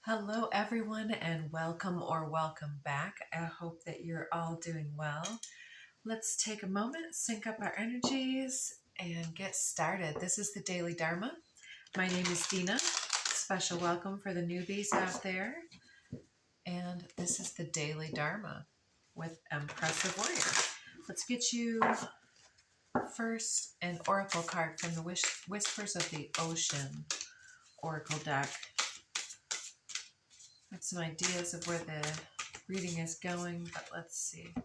Hello, everyone, and welcome back. I hope that you're all doing well. Let's take a moment, sync up our energies, and get started. This is the Daily Dharma. My name is Dina. Special welcome for the newbies out there. And this is the Daily Dharma with Impressive Warrior. Let's get you first an oracle card from the Whispers of the Ocean Oracle deck. Got some ideas of where the reading is going, but let's see.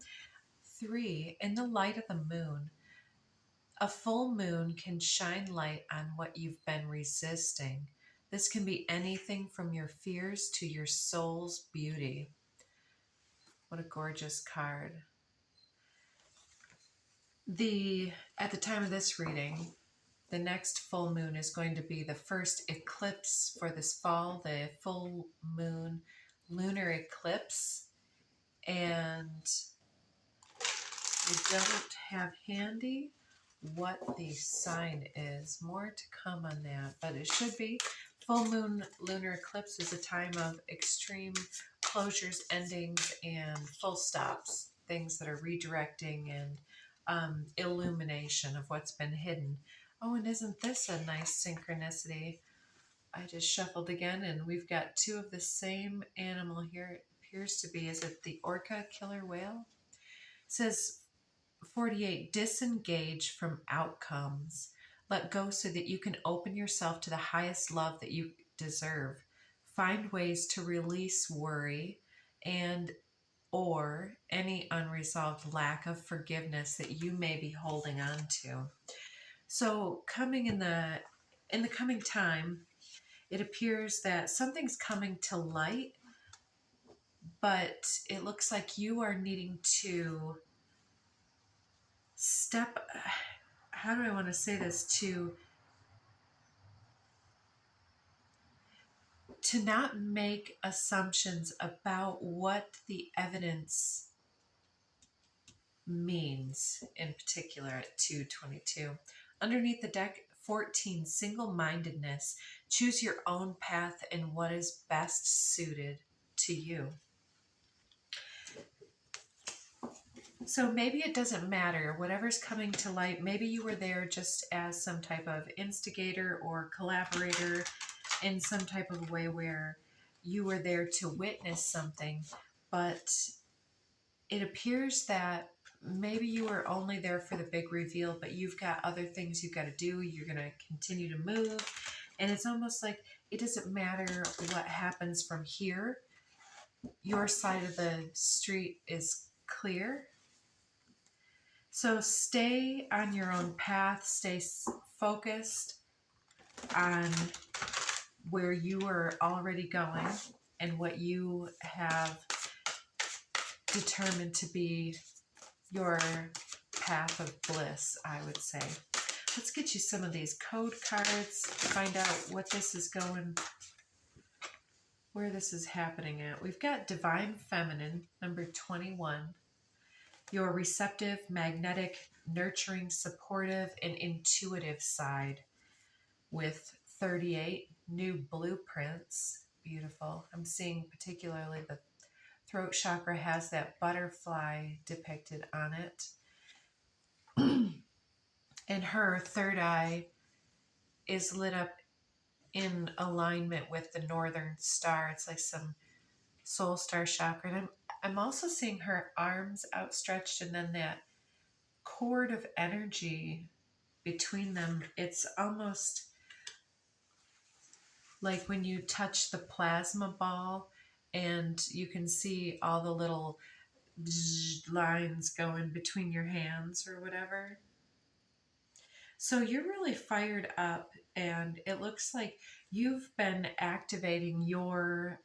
3, in the light of the moon. A full moon can shine light on what you've been resisting. This can be anything from your fears to your soul's beauty. What a gorgeous card. At the time of this reading, the next full moon is going to be the first eclipse for this fall, the full moon lunar eclipse. And we don't have handy what the sign is. More to come on that, but it should be. Full moon lunar eclipse is a time of extreme closures, endings, and full stops, things that are redirecting and illumination of what's been hidden. Oh, and isn't this a nice synchronicity? I just shuffled again, and we've got two of the same animal here. It appears to be, is it the orca killer whale? It says 48, disengage from outcomes. Let go so that you can open yourself to the highest love that you deserve. Find ways to release worry and or any unresolved lack of forgiveness that you may be holding on to. So coming in the coming time, it appears that something's coming to light, but it looks like you are needing to how do I want to say this, to not make assumptions about what the evidence means, in particular at 222. Underneath the deck, 14, single-mindedness. Choose your own path and what is best suited to you. So maybe it doesn't matter, whatever's coming to light. Maybe you were there just as some type of instigator or collaborator in some type of way where you were there to witness something, but it appears that maybe you were only there for the big reveal, but you've got other things you've got to do. You're going to continue to move, and it's almost like it doesn't matter what happens from here. Your side of the street is clear. So stay on your own path, stay focused on where you are already going and what you have determined to be your path of bliss, I would say. Let's get you some of these code cards, find out what this is going, where this is happening at. We've got Divine Feminine, number 21. Your receptive, magnetic, nurturing, supportive, and intuitive side with 38 new blueprints. Beautiful. I'm seeing particularly the throat chakra has that butterfly depicted on it. And her third eye is lit up in alignment with the northern star. It's like some soul star chakra. And I'm also seeing her arms outstretched and then that cord of energy between them. It's almost like when you touch the plasma ball and you can see all the little lines going between your hands or whatever. So you're really fired up, and it looks like you've been activating your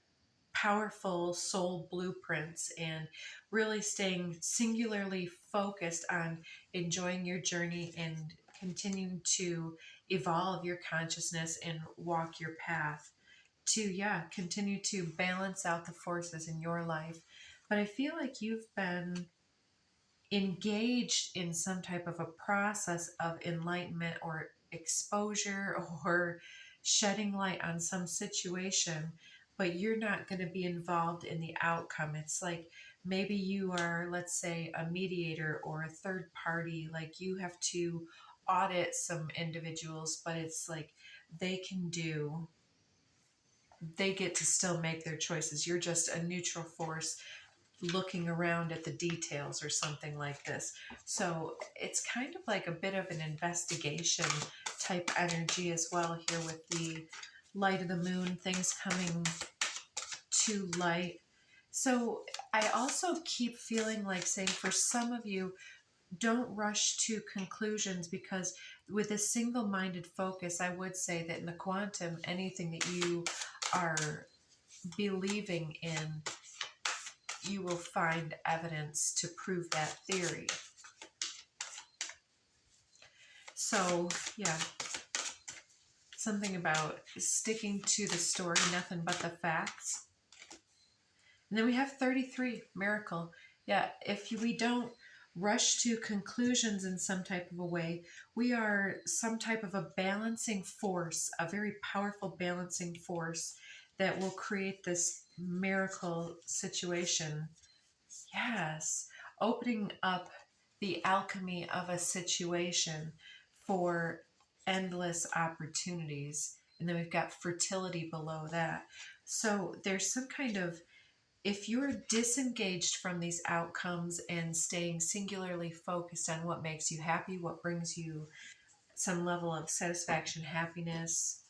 powerful soul blueprints and really staying singularly focused on enjoying your journey and continuing to evolve your consciousness and walk your path to, continue to balance out the forces in your life. But I feel like you've been engaged in some type of a process of enlightenment or exposure or shedding light on some situation but you're not going to be involved in the outcome. It's like maybe you are, let's say, a mediator or a third party, like you have to audit some individuals, but it's like they can do, they get to still make their choices. You're just a neutral force looking around at the details or something like this. So it's kind of like a bit of an investigation type energy as well here with the light of the moon, things coming to light. So I also keep feeling like saying for some of you, don't rush to conclusions, because with a single-minded focus, I would say that in the quantum, anything that you are believing in, you will find evidence to prove that theory. So, yeah, something about sticking to the story, nothing but the facts. And then we have 33, miracle. Yeah, if we don't rush to conclusions in some type of a way, we are some type of a balancing force, a very powerful balancing force that will create this miracle situation. Yes, opening up the alchemy of a situation for endless opportunities. And then we've got fertility below that. So there's some kind of, if you're disengaged from these outcomes and staying singularly focused on what makes you happy, what brings you some level of satisfaction, happiness,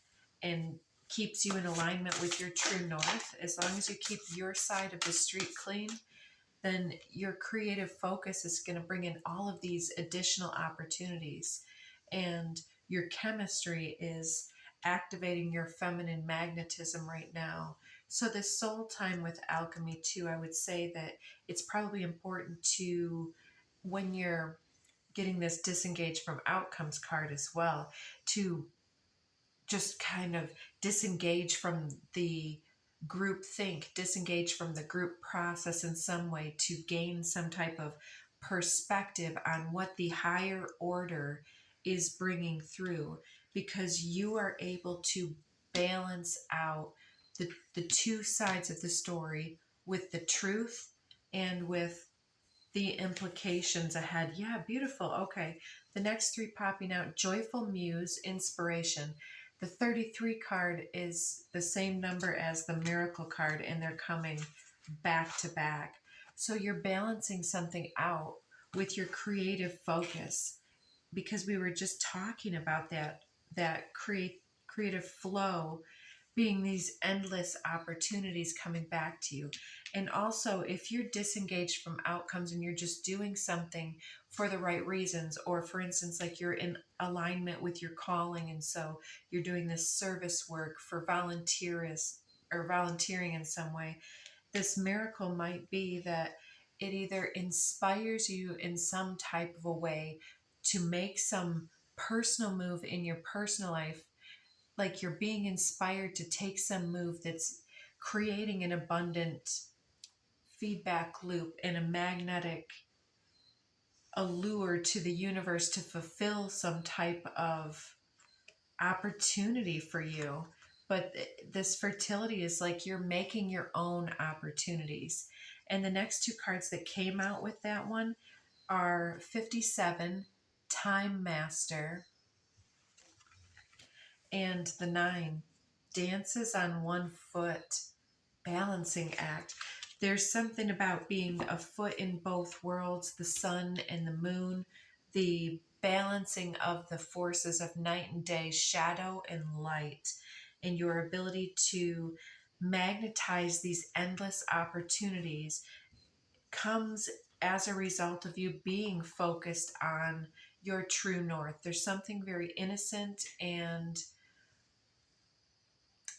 and keeps you in alignment with your true north, as long as you keep your side of the street clean, then your creative focus is going to bring in all of these additional opportunities. And your chemistry is activating your feminine magnetism right now. So, this soul time with alchemy, too, I would say that it's probably important to, when you're getting this disengaged from outcomes card as well, to just kind of disengage from the group think, disengage from the group process in some way to gain some type of perspective on what the higher order is bringing through, because you are able to balance out the two sides of the story with the truth and with the implications ahead. Yeah, beautiful. Okay. The next three popping out: joyful muse, inspiration. The 33 card is the same number as the miracle card, and they're coming back to back. So you're balancing something out with your creative focus, because we were just talking about that creative flow being these endless opportunities coming back to you. And also, if you're disengaged from outcomes and you're just doing something for the right reasons, or for instance, like you're in alignment with your calling, and so you're doing this service work for volunteers or volunteering in some way, this miracle might be that it either inspires you in some type of a way to make some personal move in your personal life, like you're being inspired to take some move that's creating an abundant feedback loop and a magnetic allure to the universe to fulfill some type of opportunity for you. But this fertility is like you're making your own opportunities. And the next two cards that came out with that one are 57, Time Master, and the 9, Dances on One Foot, Balancing Act. There's something about being a foot in both worlds, the sun and the moon, the balancing of the forces of night and day, shadow and light, and your ability to magnetize these endless opportunities comes as a result of you being focused on your true north. There's something very innocent and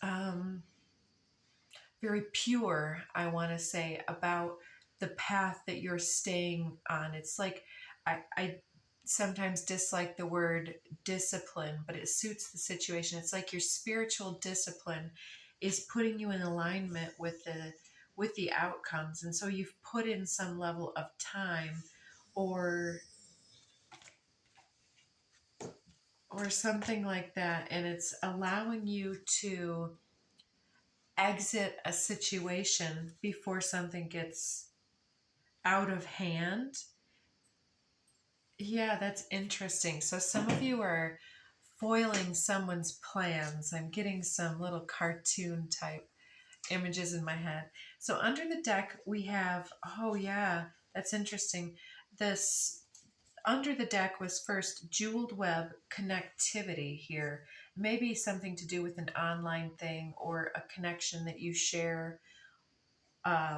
um, very pure, I want to say, about the path that you're staying on. It's like I sometimes dislike the word discipline, but it suits the situation. It's like your spiritual discipline is putting you in alignment with the outcomes, and so you've put in some level of time or something like that, and it's allowing you to exit a situation before something gets out of hand. Yeah, that's interesting. So some of you are foiling someone's plans. I'm getting some little cartoon type images in my head. So under the deck we have, oh yeah, that's interesting. This under the deck was first jeweled web connectivity here. Maybe something to do with an online thing or a connection that you share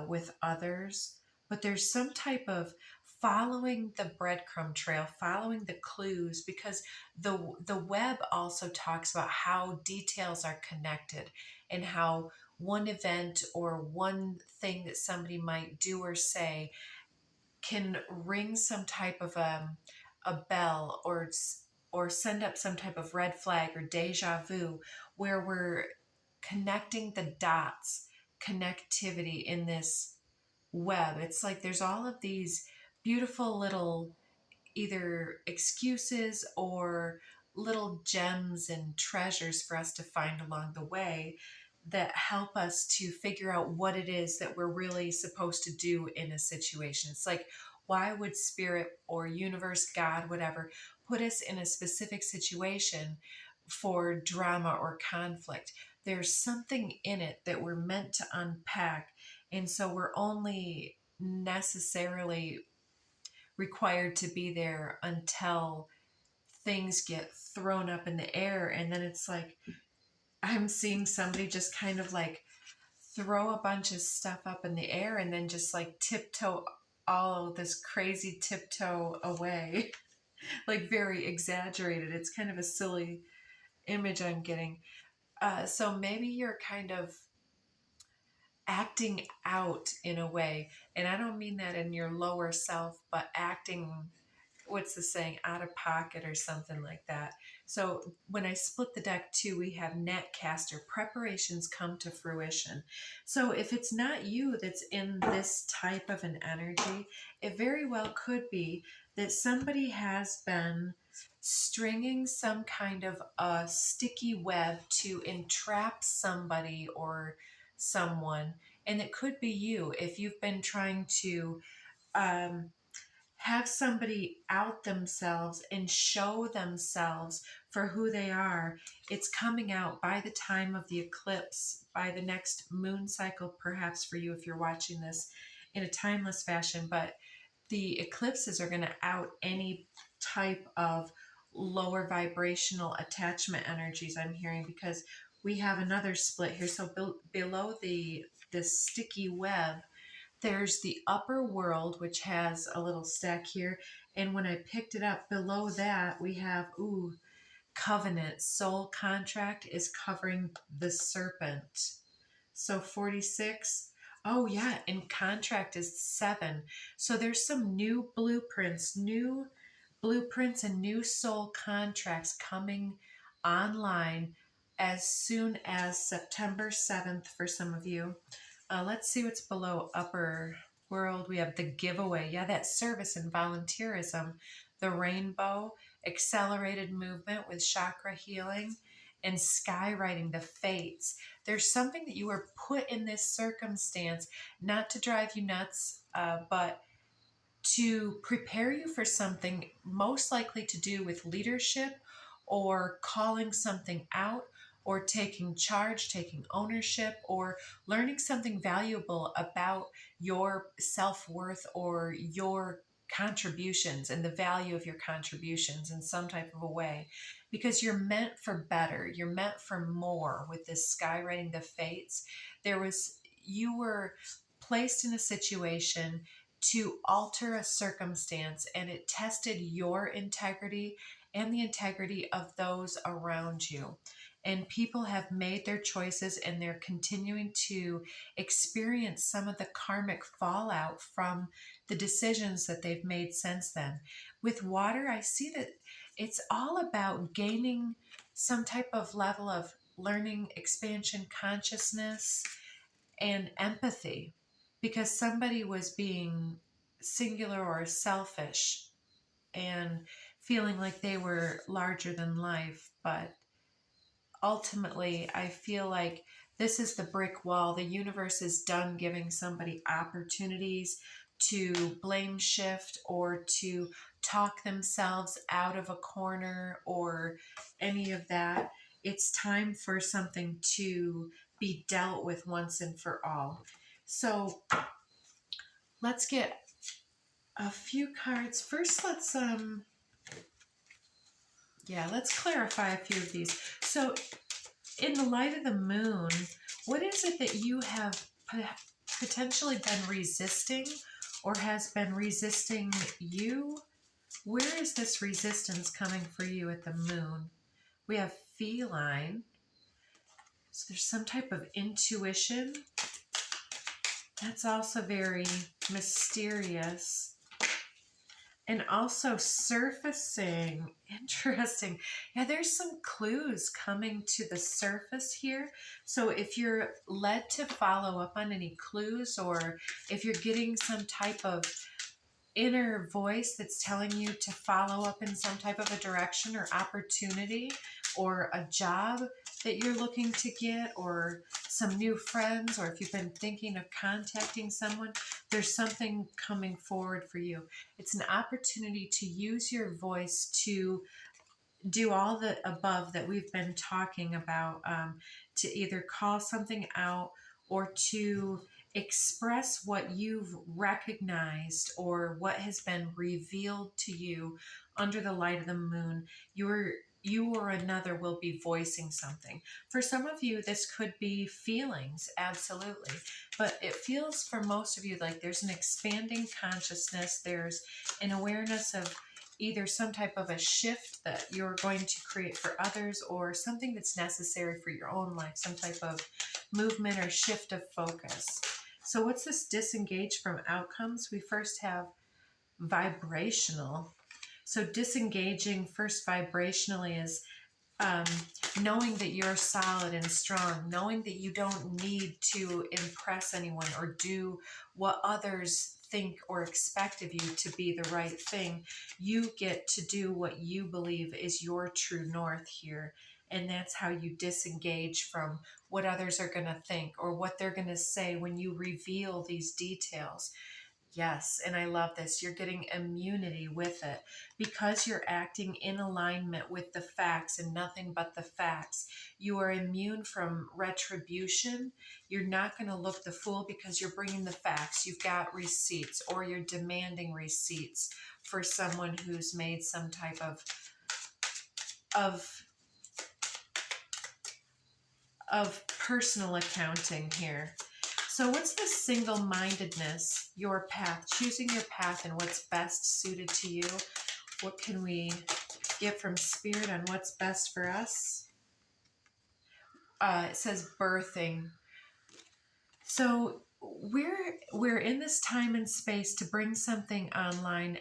with others, but there's some type of following the breadcrumb trail, following the clues, because the web also talks about how details are connected and how one event or one thing that somebody might do or say can ring some type of a bell or send up some type of red flag or deja vu where we're connecting the dots, connectivity in this web. It's like there's all of these beautiful little either excuses or little gems and treasures for us to find along the way that help us to figure out what it is that we're really supposed to do in a situation. It's like, why would spirit or universe, God, whatever, put us in a specific situation for drama or conflict? There's something in it that we're meant to unpack. And so we're only necessarily required to be there until things get thrown up in the air. And then it's like, I'm seeing somebody just kind of like throw a bunch of stuff up in the air and then just like tiptoe all this crazy tiptoe away, like very exaggerated. It's kind of a silly image I'm getting. So maybe you're kind of acting out in a way. And I don't mean that in your lower self, but acting, what's the saying, out of pocket or something like that. So when I split the deck too, we have Netcaster, preparations come to fruition. So if it's not you that's in this type of an energy, it very well could be that somebody has been stringing some kind of a sticky web to entrap somebody or someone. And it could be you if you've been trying to um, have somebody out themselves and show themselves for who they are. It's coming out by the time of the eclipse, by the next moon cycle, perhaps for you if you're watching this in a timeless fashion. But the eclipses are going to out any type of lower vibrational attachment energies I'm hearing, because we have another split here. So below the sticky web, there's the upper world, which has a little stack here. And when I picked it up below that, we have, covenant, soul contract is covering the serpent. So 46. Oh, yeah. And contract is 7. So there's some new blueprints and new soul contracts coming online as soon as September 7th for some of you. Let's see what's below upper world. We have the giveaway. Yeah, that service and volunteerism. The rainbow, accelerated movement with chakra healing, and skywriting the fates. There's something that you were put in this circumstance, not to drive you nuts, but to prepare you for something most likely to do with leadership or calling something out or taking charge, taking ownership, or learning something valuable about your self-worth or your contributions and the value of your contributions in some type of a way, because you're meant for better, you're meant for more. With this skywriting the fates, you were placed in a situation to alter a circumstance, and it tested your integrity and the integrity of those around you. And people have made their choices and they're continuing to experience some of the karmic fallout from the decisions that they've made since then. With water, I see that it's all about gaining some type of level of learning, expansion, consciousness, and empathy, because somebody was being singular or selfish and feeling like they were larger than life. But ultimately, I feel like This is the brick wall. The universe is done giving somebody opportunities to blame shift or to talk themselves out of a corner or any of that. It's time for something to be dealt with once and for all. So let's get a few cards. First, let's clarify a few of these. So in the light of the moon, what is it that you have potentially been resisting or has been resisting you? Where is this resistance coming for you at the moon? We have feline. So there's some type of intuition. That's also very mysterious. And also surfacing. Interesting. Yeah, there's some clues coming to the surface here. So if you're led to follow up on any clues, or if you're getting some type of inner voice that's telling you to follow up in some type of a direction or opportunity, or a job that you're looking to get, or some new friends, or if you've been thinking of contacting someone, there's something coming forward for you. It's an opportunity to use your voice to do all the above that we've been talking about, to either call something out or to express what you've recognized or what has been revealed to you under the light of the moon. You or another will be voicing something. For some of you, this could be feelings, absolutely. But it feels for most of you like there's an expanding consciousness. There's an awareness of either some type of a shift that you're going to create for others, or something that's necessary for your own life, some type of movement or shift of focus. So what's this disengage from outcomes? We first have vibrational. So disengaging first vibrationally is knowing that you're solid and strong, knowing that you don't need to impress anyone or do what others think or expect of you to be the right thing. You get to do what you believe is your true north here. And that's how you disengage from what others are going to think or what they're going to say when you reveal these details. Yes, and I love this. You're getting immunity with it because you're acting in alignment with the facts and nothing but the facts. You are immune from retribution. You're not going to look the fool because you're bringing the facts. You've got receipts, or you're demanding receipts for someone who's made some type of personal accounting here. So what's the single-mindedness, your path, choosing your path and what's best suited to you? What can we get from Spirit on what's best for us? It says birthing. So we're in this time and space to bring something online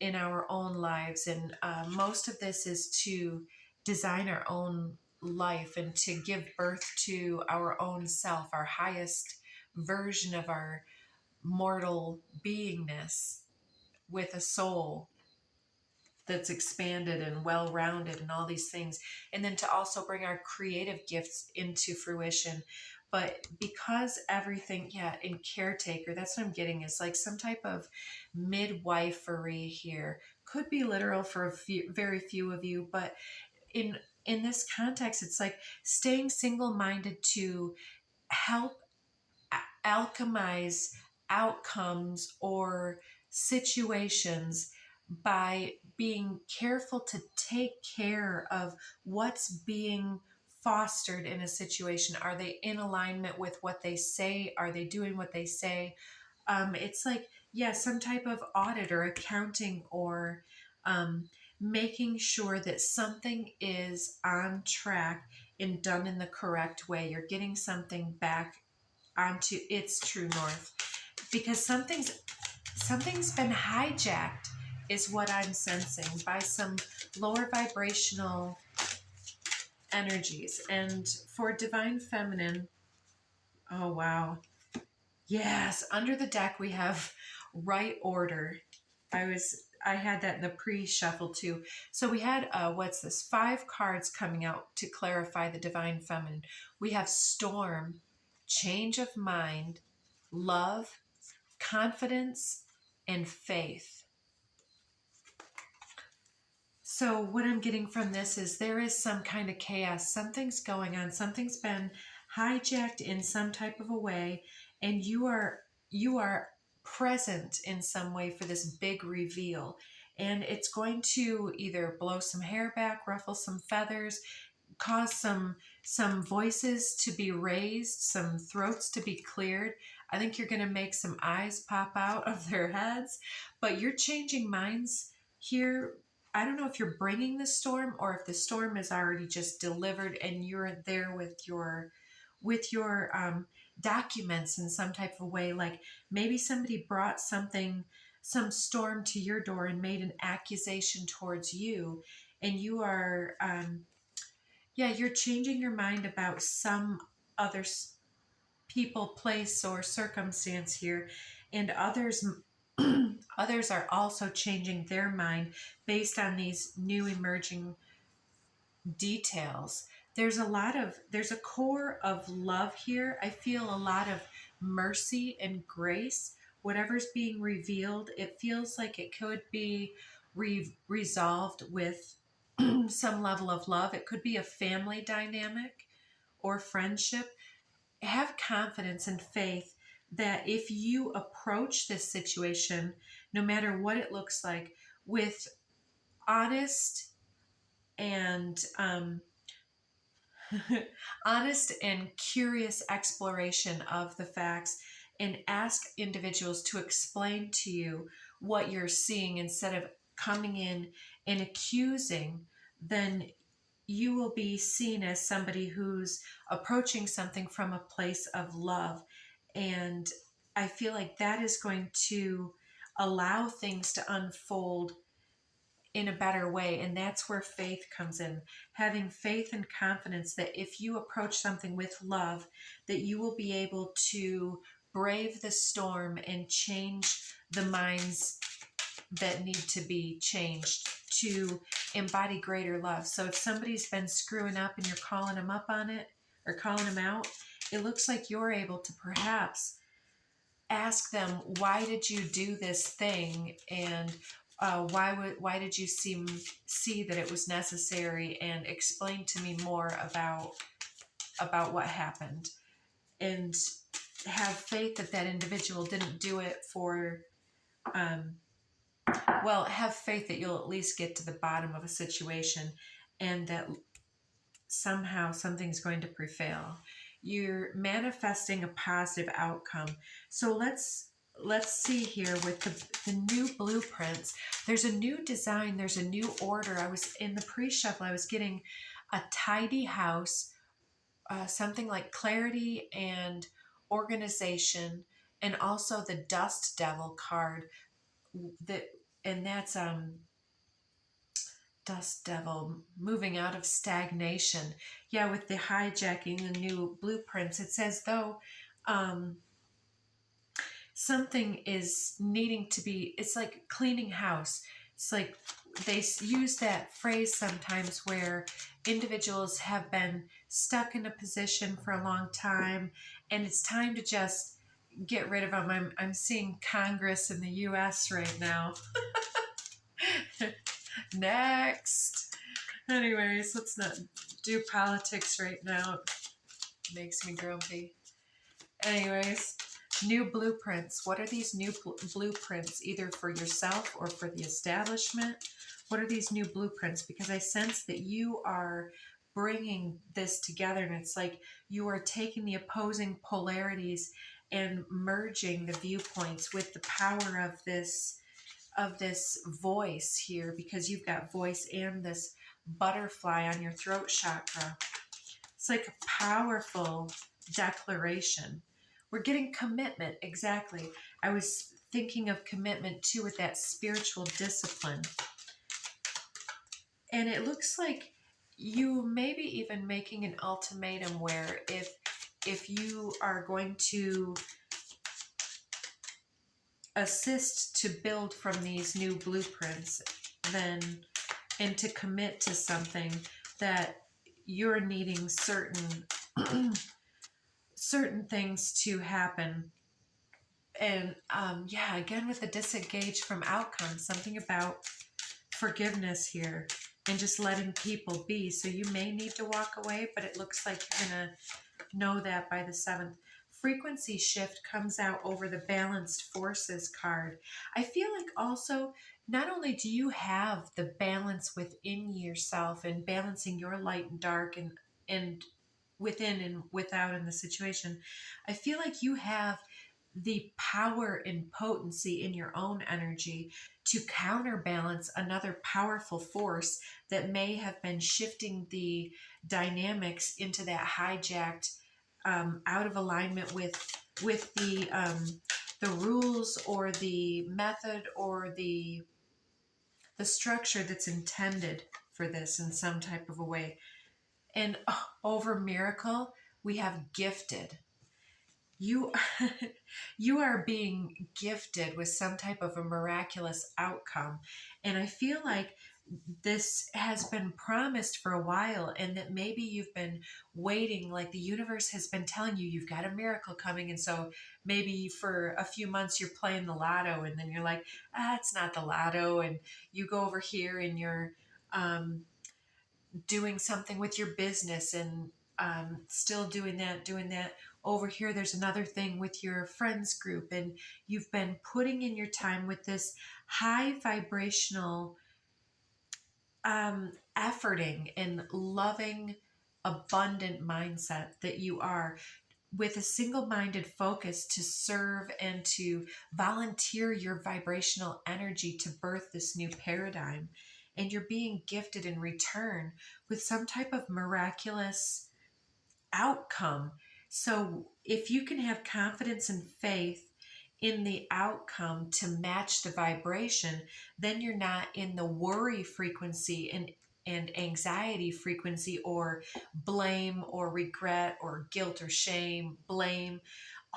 in our own lives. And most of this is to design our own life and to give birth to our own self, our highest version of our mortal beingness, with a soul that's expanded and well-rounded and all these things, and then to also bring our creative gifts into fruition. But because everything, in caretaker, that's what I'm getting, is like some type of midwifery here. Could be literal for very few of you, but in this context, it's like staying single-minded to help alchemize outcomes or situations by being careful to take care of what's being fostered in a situation. Are they in alignment with what they say? Are they doing what they say? It's like, some type of audit or accounting, or making sure that something is on track and done in the correct way. You're getting something back onto its true north, because something's been hijacked, is what I'm sensing, by some lower vibrational energies. And for divine feminine, oh wow, yes, under the deck we have right order. I had that in the pre-shuffle too. So we had, what's this? 5 cards coming out to clarify the divine feminine. We have storm, change of mind, love, confidence, and faith. So what I'm getting from this is there is some kind of chaos. Something's going on. Something's been hijacked in some type of a way, and you are present in some way for this big reveal. And it's going to either blow some hair back, ruffle some feathers, cause some voices to be raised, some throats to be cleared. I think you're going to make some eyes pop out of their heads, but you're changing minds here. I don't know if you're bringing the storm or if the storm is already just delivered and you're there with your documents in some type of way. Like maybe somebody brought some storm to your door and made an accusation towards you, and you are you're changing your mind about some other people, place, or circumstance here, and others others are also changing their mind based on these new emerging details. There's a core of love here. I feel a lot of mercy and grace. Whatever's being revealed, it feels like it could be resolved with some level of love. It could be a family dynamic or friendship. Have confidence and faith that if you approach this situation, no matter what it looks like, with honest and honest and curious exploration of the facts, and ask individuals to explain to you what you're seeing instead of coming in and accusing, then you will be seen as somebody who's approaching something from a place of love. And I feel like that is going to allow things to unfold in a better way. And that's where faith comes in. Having faith and confidence that if you approach something with love, that you will be able to brave the storm and change the minds that need to be changed to embody greater love. So if somebody's been screwing up and you're calling them up on it or calling them out, it looks like you're able to perhaps ask them, why did you do this thing? And why did you see that it was necessary, and explain to me more about what happened, and have faith that that individual didn't do it for have faith that you'll at least get to the bottom of a situation, and that somehow something's going to prevail. You're manifesting a positive outcome. So let's see here with the new blueprints. There's a new design. There's a new order. I was in the pre-shuffle. I was getting a tidy house, something like clarity and organization, and also the Dust Devil card. That's Dust Devil, moving out of stagnation. Yeah, with the hijacking the new blueprints, it's as though something is needing to be, it's like cleaning house. It's like they use that phrase sometimes where individuals have been stuck in a position for a long time and it's time to just get rid of them. I'm seeing Congress in the US right now. Next. Anyways, let's not do politics right now. It makes me grumpy. Anyways, new blueprints. What are these new blueprints, either for yourself or for the establishment? What are these new blueprints? Because I sense that you are bringing this together, and it's like you are taking the opposing polarities and merging the viewpoints with the power of this voice here, because you've got voice and this butterfly on your throat chakra. It's like a powerful declaration. We're getting commitment. Exactly. I was thinking of commitment too with that spiritual discipline. And it looks like you may be even making an ultimatum where if you are going to assist to build from these new blueprints, then, and to commit to something that you're needing certain certain things to happen. And yeah, again with the disengage from outcomes, something about forgiveness here and just letting people be. So you may need to walk away, but it looks like you're gonna know that by the 7th. Frequency shift comes out over the balanced forces card. I feel like also, not only do you have the balance within yourself and balancing your light and dark and within and without in the situation, I feel like you have the power and potency in your own energy to counterbalance another powerful force that may have been shifting the dynamics into that hijacked, out of alignment with the rules or the method or the structure that's intended for this in some type of a way. And over miracle, we have gifted. You you are being gifted with some type of a miraculous outcome. And I feel like this has been promised for a while, and that maybe you've been waiting, like the universe has been telling you you've got a miracle coming. And so maybe for a few months you're playing the lotto, and then you're like, it's not the lotto. And you go over here and you're doing something with your business, and still doing that over here. There's another thing with your friends group, and you've been putting in your time with this high vibrational, efforting and loving, abundant mindset that you are, with a single-minded focus to serve and to volunteer your vibrational energy to birth this new paradigm. And you're being gifted in return with some type of miraculous outcome. So if you can have confidence and faith in the outcome to match the vibration, then you're not in the worry frequency and anxiety frequency, or blame or regret or guilt or shame, blame.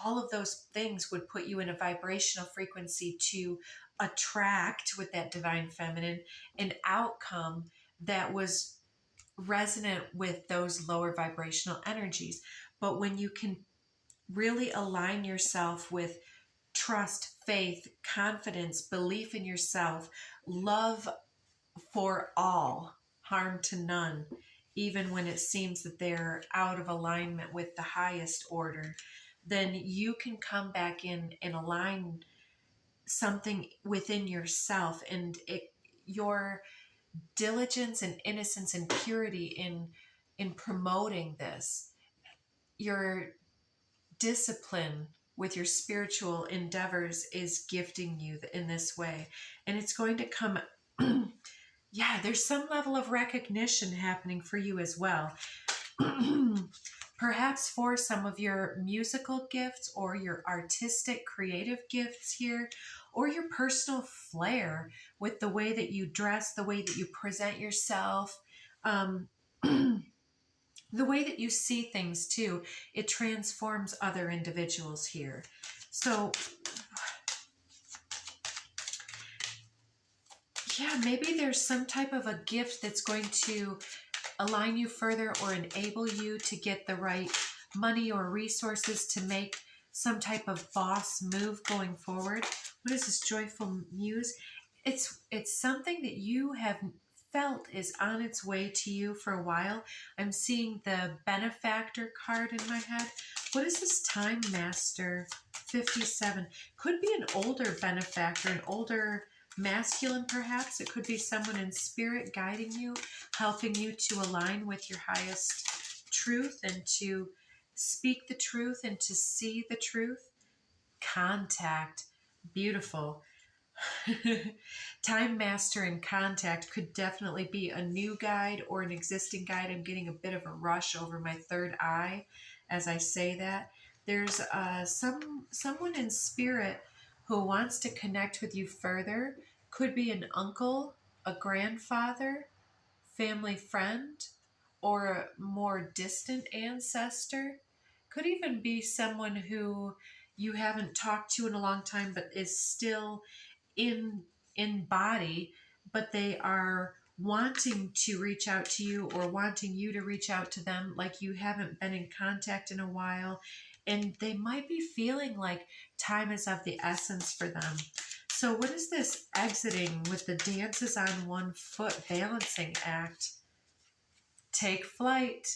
All of those things would put you in a vibrational frequency to attract with that divine feminine an outcome that was resonant with those lower vibrational energies. But when you can really align yourself with trust, faith, confidence, belief in yourself, love for all, harm to none, even when it seems that they're out of alignment with the highest order, then you can come back in and align something within yourself. And your diligence and innocence and purity in promoting this, your discipline with your spiritual endeavors is gifting you in this way. And it's going to come yeah, there's some level of recognition happening for you as well. Perhaps for some of your musical gifts or your artistic creative gifts here, or your personal flair with the way that you dress, the way that you present yourself, the way that you see things too. It transforms other individuals here. So yeah, maybe there's some type of a gift that's going to align you further or enable you to get the right money or resources to make some type of boss move going forward. What is this joyful muse? It's something that you have felt is on its way to you for a while. I'm seeing the benefactor card in my head. What is this time master 57? Could be an older benefactor, an older masculine perhaps. It could be someone in spirit guiding you, helping you to align with your highest truth and to speak the truth and to see the truth. Contact. Beautiful. Time master and contact could definitely be a new guide or an existing guide. I'm getting a bit of a rush over my third eye as I say that. There's someone in spirit who wants to connect with you further. Could be an uncle, a grandfather, family friend, or a more distant ancestor. Could even be someone who you haven't talked to in a long time, but is still in body, but they are wanting to reach out to you or wanting you to reach out to them, like you haven't been in contact in a while, and they might be feeling like time is of the essence for them. So what is this exiting with the dances on one foot balancing act? Take flight.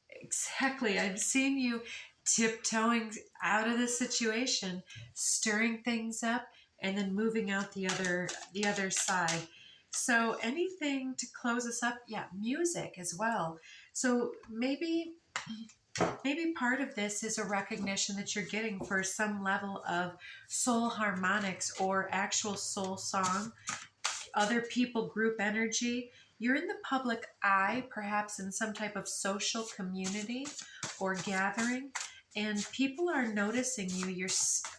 Exactly. I'm seeing you tiptoeing out of the situation, stirring things up, and then moving out the other side. So anything to close us up? Yeah, music as well. So maybe part of this is a recognition that you're getting for some level of soul harmonics or actual soul song, other people, group energy. You're in the public eye, perhaps in some type of social community or gathering, and people are noticing you.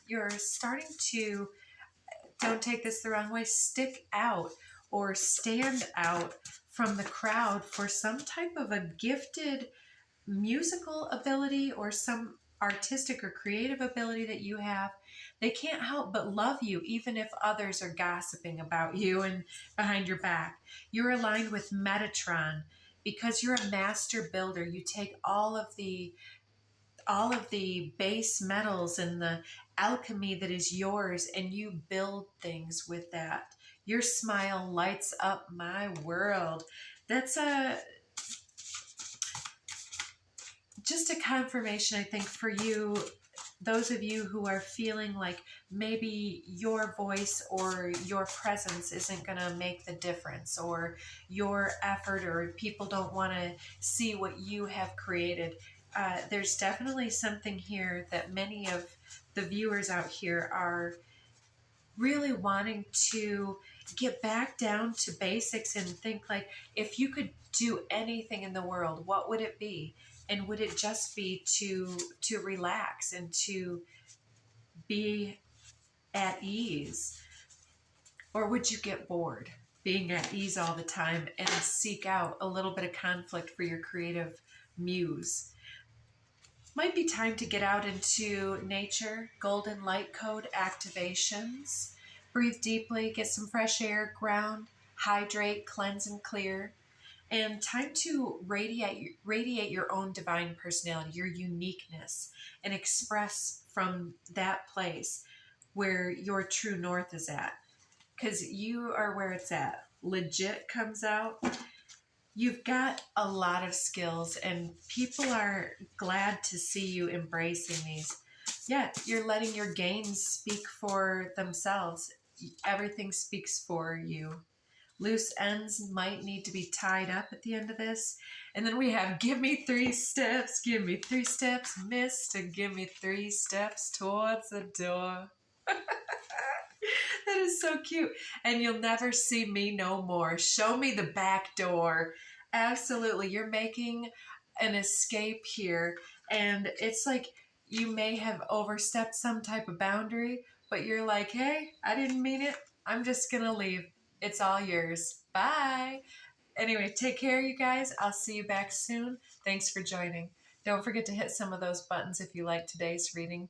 You're starting to, don't take this the wrong way, stick out or stand out from the crowd for some type of a gifted musical ability or some artistic or creative ability that you have. They can't help but love you, even if others are gossiping about you and behind your back. You're aligned with Metatron because you're a master builder. You take all of the base metals and the alchemy that is yours, and you build things with that. Your smile lights up my world. That's just a confirmation, I think, for you, those of you who are feeling like maybe your voice or your presence isn't going to make the difference, or your effort, or people don't want to see what you have created. There's definitely something here that many of the viewers out here are really wanting to get back down to basics and think like, if you could do anything in the world, what would it be? And would it just be to relax and to be at ease? Or would you get bored being at ease all the time and seek out a little bit of conflict for your creative muse? Might be time to get out into nature. Golden light code activations. Breathe deeply, get some fresh air, ground, hydrate, cleanse, and clear. And time to radiate your own divine personality, your uniqueness, and express from that place where your true north is at. Because you are where it's at. Legit comes out. You've got a lot of skills, and people are glad to see you embracing these. Yeah, you're letting your gains speak for themselves. Everything speaks for you. Loose ends might need to be tied up at the end of this. And then we have give me 3 steps, miss, to give me 3 steps towards the door. That is so cute. And you'll never see me no more. Show me the back door. Absolutely. You're making an escape here. And it's like you may have overstepped some type of boundary, but you're like, hey, I didn't mean it. I'm just going to leave. It's all yours. Bye. Anyway, take care, you guys. I'll see you back soon. Thanks for joining. Don't forget to hit some of those buttons if you like today's reading.